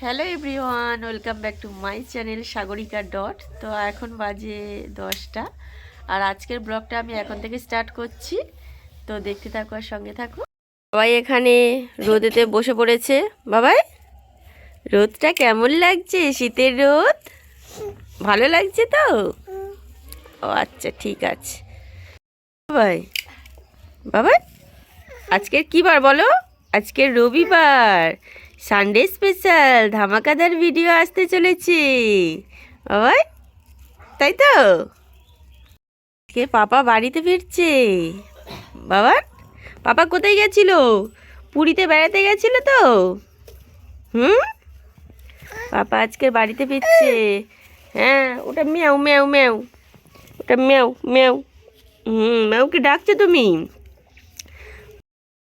Hello everyone, welcome back to my channel Sagarika dot. তো এখন বাজে 10টা, আর আজকের ব্লগটা আমি এখন থেকে স্টার্ট করছি। তো দেখতে থাকো আর সঙ্গে থাকো। বাবাই এখানে রোদেতে বসে পড়েছে। বাবাই, রোদটা কেমন লাগছে? শীতের রোদ ভালো লাগছে তো? ও আচ্ছা, ঠিক আছে। বাবাই বাবাই আজকের কি বার বলো? আজকের রবিবার, সানডে স্পেশাল ধামাকাদার ভিডিও আসতে চলেছে বাবাই, তাই তো? আজকে পাপা বাড়িতে ফিরছে। বাবা, পাপা কোথায় গেছিল? পুরীতে বেড়াতে গেছিল তো? হুম, পাপা আজকে বাড়িতে ফিরছে। হ্যাঁ, ওটা ম্যাও ম্যাও ম্যাও, ওটা ম্যাও ম্যাও। ম্যাওকে ডাকছো তুমি?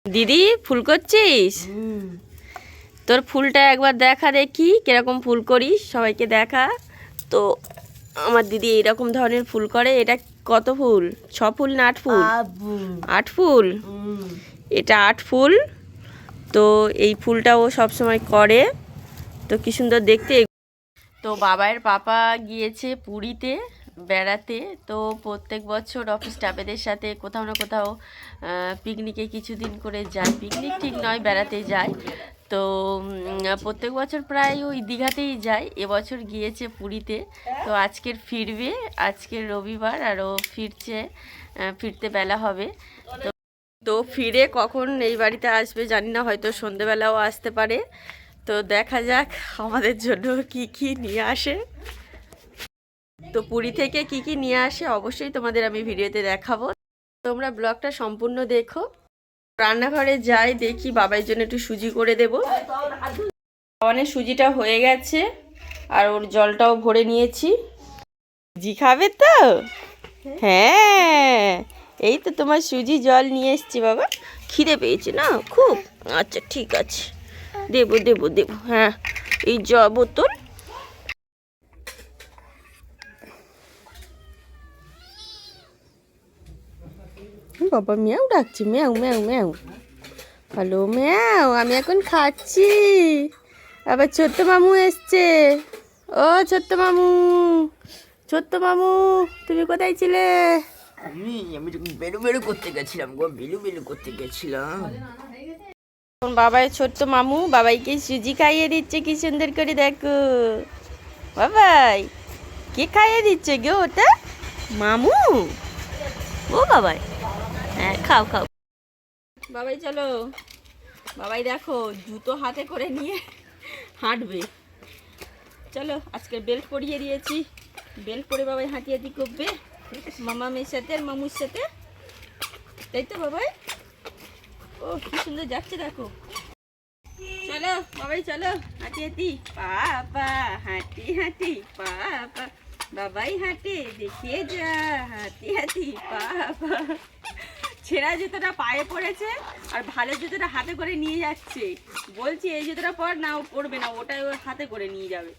দিদি ফুল করছিস? তোর ফুলটা একবার দেখা দেখি, কিরকম ফুল করিস, সবাইকে দেখা। তো আমার দিদি এইরকম ধরনের ফুল করে। এটা কত ফুল? 6 ফুল না 8 ফুল? 8 ফুল। এটা 8 ফুল। তো এই ফুলটা ও সবসময় করে। তো কি সুন্দর দেখতে। তো বাবাইয়ের পাপা গিয়েছে পুরীতে বেড়াতে। তো প্রত্যেক বছর অফিস স্টাফেদের সাথে কোথাও না কোথাও পিকনিকে কিছুদিন করে যায়। পিকনিক ঠিক নয়, বেড়াতে যায়। তো প্রত্যেক বছর প্রায় ওই দীঘাতেই যায়। এবছর গিয়েছে পুরীতে। তো আজকের ফিরবে, আজকের রবিবার, আর ও ফিরছে, ফিরতে বেলা হবে। তো তো ফিরে কখন এই বাড়িতে আসবে জানি না, হয়তো সন্ধেবেলাও আসতে পারে। তো দেখা যাক আমাদের জন্য কি কি নিয়ে আসে। তো পুরী থেকে কি কি নিয়ে আসে অবশ্যই তোমাদের আমি ভিডিওতে দেখাবো। তোমরা ব্লগটা সম্পূর্ণ দেখো। রান্নাঘরে যাই, দেখি বাবার জন্য একটু সুজি করে দেব। বাবানের সুজিটা হয়ে গেছে, আর ওর জলটাও ভরে নিয়েছি। সুজি খাবে তো? হ্যাঁ, এই তো তোমার সুজি জল নিয়ে এসছি বাবা। খিদে পেয়েছে না খুব? আচ্ছা ঠিক আছে, দেবো দেবো দেবো। হ্যাঁ, এই বোতল। বাবা ম্যাও ডাকছে, ম্যাও ম্যাও ম্যাও। হ্যালো ম্যাও, আমি এখন খাচ্ছি। আবার ছোট্ট মামু এসছে। ও ছোট্ট মামু, ছোট্ট মামু, তুমি কোথায় ছিলে? আমি তো বেরু বেরু করতে গেছিলাম গো, বেলু বেলু করতে গেছিলাম। এখন বাবাই ছোট্ট মামু বাবাইকে সুজি খাইয়ে দিচ্ছে কি সুন্দর করে, দেখো বাবাই কে খাইয়ে দিচ্ছে গো ওটা? মামু? ও বাবাই, হ্যাঁ খাও খাও। বাবাই চলো, বাবাই দেখো জুতো হাতে করে নিয়ে হাঁটবে। চলো, আজকে বেল্ট পরিয়ে দিয়েছি। বেল্ট পরে বাবাই হাঁটিয়াটি করবে মামামের সাথে আর মামুর সাথে, তাই তো বাবাই? ও কি সুন্দর যাচ্ছে দেখো। চলো বাবাই চলো, হাঁটি হাঁটি পাপা, হাঁটি হাঁটি পাপা, বাবাই হাঁটে দেখিয়ে যা, হাঁটি হাঁটি পাপা। ছেঁড়া জুতোটা পায়ে পড়েছে, আর ভালো জুতোটা হাতে করে নিয়ে যাচ্ছে। বলছি এই জুতোটা পর না, ও পড়বে না, ওটাই ওর হাতে করে নিয়ে যাবে।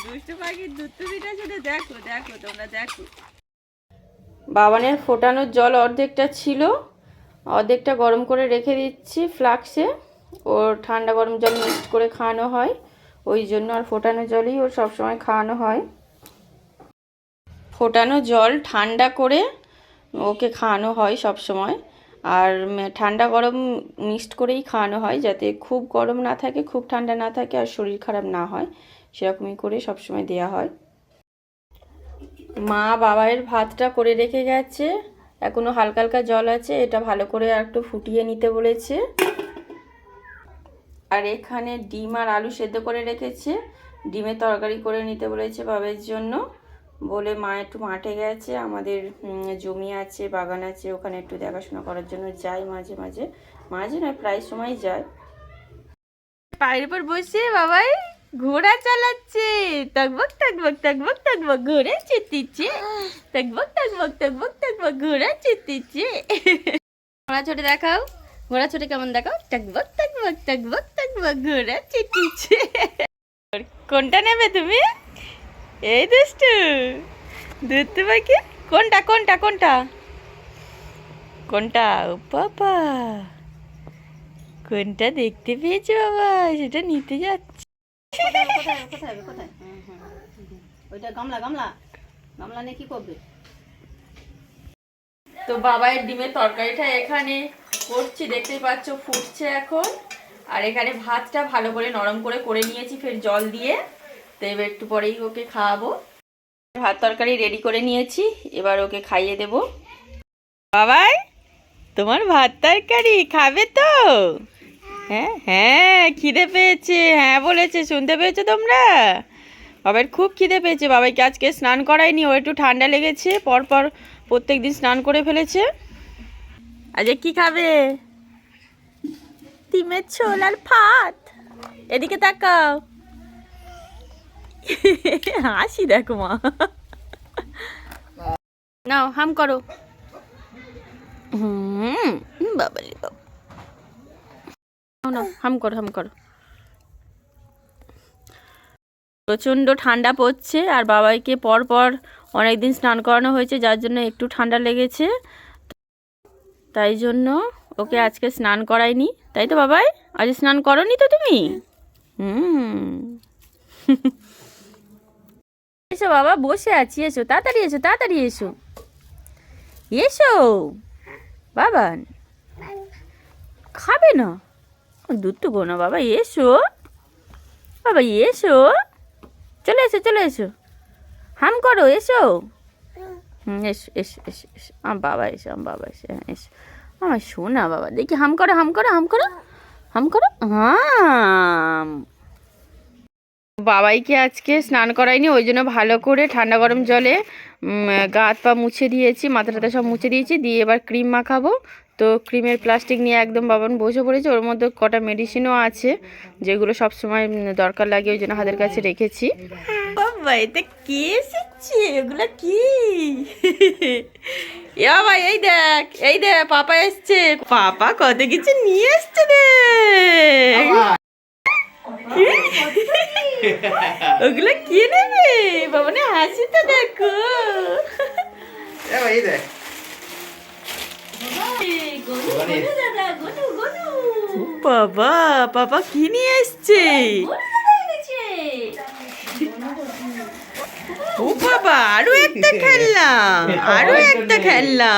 দুষ্টু পাখির দুষ্টুমিটা শুধু দেখো দেখো, তোমরা দেখো। বাবানের ফোটানোর জল অর্ধেকটা ছিল, অর্ধেকটা গরম করে রেখে দিচ্ছি ফ্লাক্সে। ওর ঠান্ডা গরম জল মিক্সড করে খাওয়ানো হয়, ওই জন্য। আর ফোটানো জলই ওর সবসময় খাওয়ানো হয়। ফোটানো জল ঠান্ডা করে ওকে খাওয়ানো হয় সব সময়। আর ঠান্ডা গরম মিক্সড করেই খাওয়ানো হয়, যাতে খুব গরম না থাকে, খুব ঠান্ডা না থাকে, আর শরীর খারাপ না হয়, সেরকমই করে সবসময় দেওয়া হয়। মা বাবাইয়ের ভাতটা করে রেখে গেছে, এখনও হালকা হালকা জল আছে, এটা ভালো করে আর একটু ফুটিয়ে নিতে বলেছে। আর এখানে ডিম আর আলু সেদ্ধ করে রেখেছে, ডিমের তরকারি করে নিতে বলেছে বাবার জন্য। বলে মা একটু মাঠে গেছে, আমাদের জমি আছে, বাগান আছে, ওখানে একটু দেখাশোনা করার জন্য যাই মাঝে মাঝে, মাঝে নয় প্রায় সময় যায়। পায়ের উপর বসে বাবাই ঘোড়া চালাচ্ছে, টকবক টকবক টকবক টকবক ঘোড়া চেতিচ্ছে, টকবক টকবক টকবক টকবক ঘোড়া চেতিচ্ছে। ঘোড়া ছোটে দেখাও, ঘোড়া ছোটে কেমন দেখাও, টকবক টকবক টকবক টকবক ঘোড়া চেতিচ্ছে। কোনটা নেবে তুমি? এই দুষ্টু দুষ্টু পাখি, কোনটা কোনটা কোনটা কোনটা? ও বাবা, কোনটা দেখতে পেয়েছো বাবা, সেটা নিতে যাচ্ছে। কোথায় কোথায় কোথায় কোথায় ওইটা গামলা গামলা গামলা নিয়ে কি করবে? তো বাবাইয়ের ডিমের তরকারিটা এখানে করছি, দেখতেই পাচ্ছ ফুটছে এখন। আর এখানে ভাতটা ভালো করে নরম করে করে নিয়েছি ফের জল দিয়ে। তো এবার একটু পরেই ওকে খাওয়াবো। ভাত তরকারি রেডি করে নিয়েছি, এবার ওকে খাইয়ে দেব। বাবাই, তোমার ভাত তরকারি খাবে তো? হ্যাঁ হ্যাঁ, খিদে পেয়েছে, হ্যাঁ বলেছে, শুনতে পেয়েছো তোমরা? বাবার খুব খিদে পেয়েছে। বাবাইকে আজকে স্নান করায়নি, ও একটু ঠান্ডা লেগেছে, পরপর প্রত্যেক দিন স্নান করে ফেলেছে। আজকে কি খাবে? ডিমের ঝোল আর ভাত। এদিকে তাকাও, হাসি দেখো মা। নাও হাম করো। বাবালি বাবা, নাও হাম করো হাম করো। প্রচণ্ড ঠান্ডা পড়ছে, আর বাবাইকে পরপর অনেকদিন স্নান করানো হয়েছে, যার জন্য একটু ঠান্ডা লেগেছে। তাই জন্য ওকে আজকে স্নান করাইনি, তাই তো বাবাই? আজ স্নান করনি তো তুমি? এসো বাবা, বসে আছি, এসো তাড়াতাড়ি, এসো তাড়াতাড়ি, এসো এসো বাবা। খাবে না? দুধ তো না বাবা, এসো বাবা, এসো, চলে এসো চলে এসো, হাম করো, এসো। এসো এসো এসো এসো, আমার বাবা এসো, আমার বাবা এসো, হ্যাঁ এসো আমার শোনা বাবা। দেখি হাম করো হাম করো হাম করো হাম করো, হাম। বাবাইকে আজকে স্নান করাইনি, ওই জন্য ভালো করে ঠান্ডা গরম জলে গা হাত পা মুছে দিয়েছি, মাথা টাথা সব মুছে দিয়েছি, দিয়ে এবার ক্রিম মাখাবো। তো ক্রিমের প্লাস্টিক নিয়ে একদম বাবান বসে পড়েছে, ওর মধ্যে কটা মেডিসিনও আছে যেগুলো সব সময় দরকার লাগে, ওই জন্য হাতের কাছে রেখেছি। বাবা এটা কে এসেছে? এগুলো কি? এ বাবা, এই দেখ এই দেখ, পাপা এসছে, পাপা কত কিছু নিয়ে এসছে রে। ওগুলো কি নেবে বাবা? না হাসিটা দেখো। বাবা, পাপা কি নিয়ে এসছে? ও বাবা, আরো একটা খেলনা, আরো একটা খেলনা।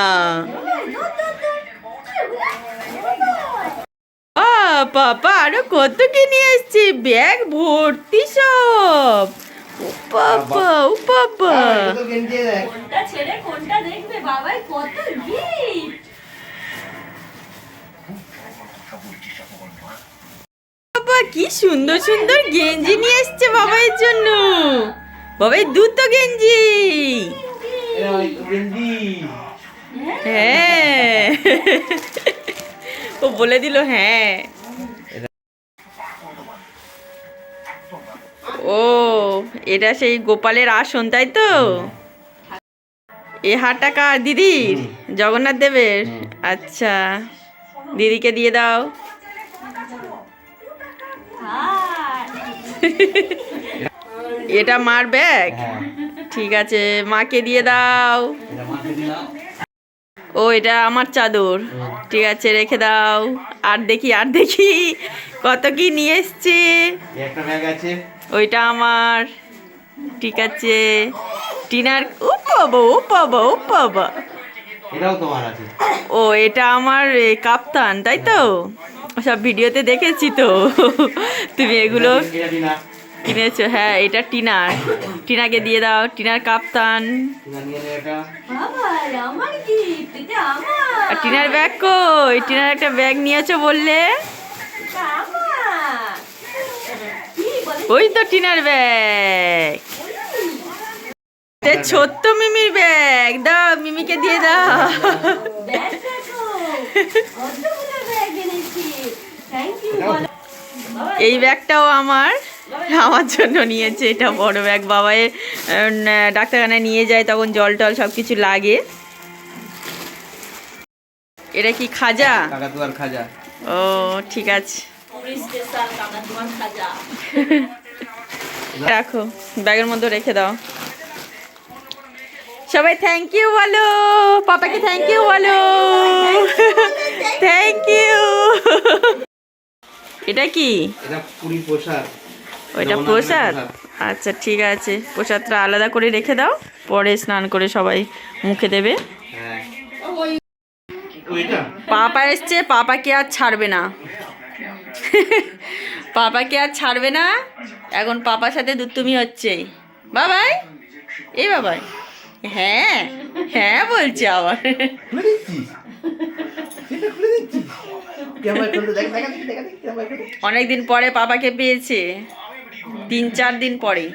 পাপা আরো কত কি নিয়ে এসছে, ব্যাগ ভর্তি সব। ও বাবা, ও বাবা, কোনটা ছেড়ে কোনটা দেখবে বাবাই, কত গিফট। বাবা কি সুন্দর সুন্দর গেঞ্জি নিয়ে এসছে বাবাইয়ের জন্য। বাবাই দুটো গেঞ্জি। হ্যাঁ, ও বলে দিল হ্যাঁ। ও এটা সেই গোপালের আসন, তাই তো? এ হারটা কার? দিদির? জগন্নাথ দেবের? আচ্ছা, দিদিকে দিয়ে দাও। এটা মার ব্যাগ? ঠিক আছে, মাকে দিয়ে দাও। ও এটা আমার চাদর, ঠিক আছে রেখে দাও। আর দেখি আর দেখি কত কি নিয়ে এসছে। একটা ব্যাগ আছে, ওইটা আমার, ঠিক আছে। টিনার, ও বাবা ও বাবা ও বাবা, এটাও তোমার আছে। ও এটা আমার কাপ্তান, তাই তো? সব ভিডিওতে দেখেছি তো। তুমি এগুলো এটা দিনা, কিনেছো? হ্যাঁ এটা টিনার, টিনাকে দিয়ে দাও, টিনার কাপ্তান। দিনা নিয়ে নে এটা। আর টিনার ব্যাগ কই? টিনার একটা ব্যাগ নিয়েছো বললে? ওই তো টিনার ব্যাগ, ছোট্ট মিমির ব্যাগ। দাও মিমিকে দিয়ে দাও। এই ব্যাগটাও আমার, আমার জন্য নিয়েছে। এটা বড় ব্যাগ, বাবাই ডাক্তারখানায় নিয়ে যায়, তখন জল টল সব কিছু লাগে। এটা কি খাজা? কাকাতুয়ার খাজা। ও ঠিক আছে, রাখো, ব্যাগের মধ্যে রেখে দাও। সবাই থ্যাংক ইউ বলো, পাপাকে থ্যাংক ইউ বলো, থ্যাংক ইউ। এটা কি? এটা পুরি প্রসাদ। ওইটা জগন্নাথের প্রসাদ? আচ্ছা ঠিক আছে, প্রসাদটা আলাদা করে রেখে দাও, পরে স্নান করে সবাই মুখে দেবে। হ্যাঁ ওইটা পাপা এসছে, পাপাকে আর ছাড়বে না। পাপাকে আর ছাড়বে না, এখন পাপার সাথে দুতুমি হচ্ছে। বাবাই, এই বাবাই, হ্যাঁ হ্যাঁ বলছে আবার। খুলে দিচ্ছিস, সেটা খুলে দিচ্ছিস। ক্যামেরা খুলে দেখ, দেখা দেখি, দেখা দেখি, ক্যামেরা খুলে। অনেকদিন পরে পাপাকে পেয়েছে, 3-4 দিন পরে।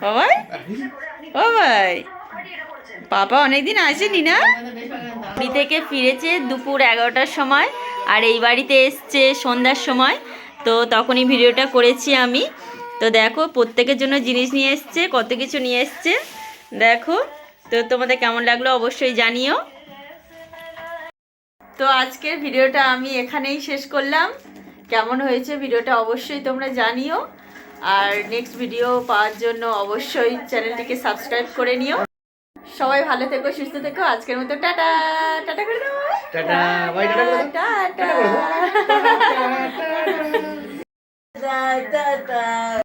বাবাই, বাবাই, পাপা অনেকদিন আসেনি না? বাড়ি থেকে ফিরেছে দুপুর 11টার সময়, আর এই বাড়িতে এসছে সন্ধ্যার সময়। তো তখনই ভিডিওটা করেছি আমি। তো দেখো প্রত্যেকের জন্য জিনিস নিয়ে এসছে, কত কিছু নিয়ে এসছে দেখো। তো তোমাদের কেমন লাগলো অবশ্যই জানিও। তো আজকের ভিডিওটা আমি এখানেই শেষ করলাম। কেমন হয়েছে ভিডিওটা অবশ্যই তোমরা জানিও। আর নেক্সট ভিডিও পাওয়ার জন্য অবশ্যই চ্যানেলটিকে সাবস্ক্রাইব করে নিও। সবাই ভালো থেকো, সুস্থ থেকো। আজকের মতো টাটা। টাটা করে দাও। টাটা, বাই, টাটা করে দাও। টাটা।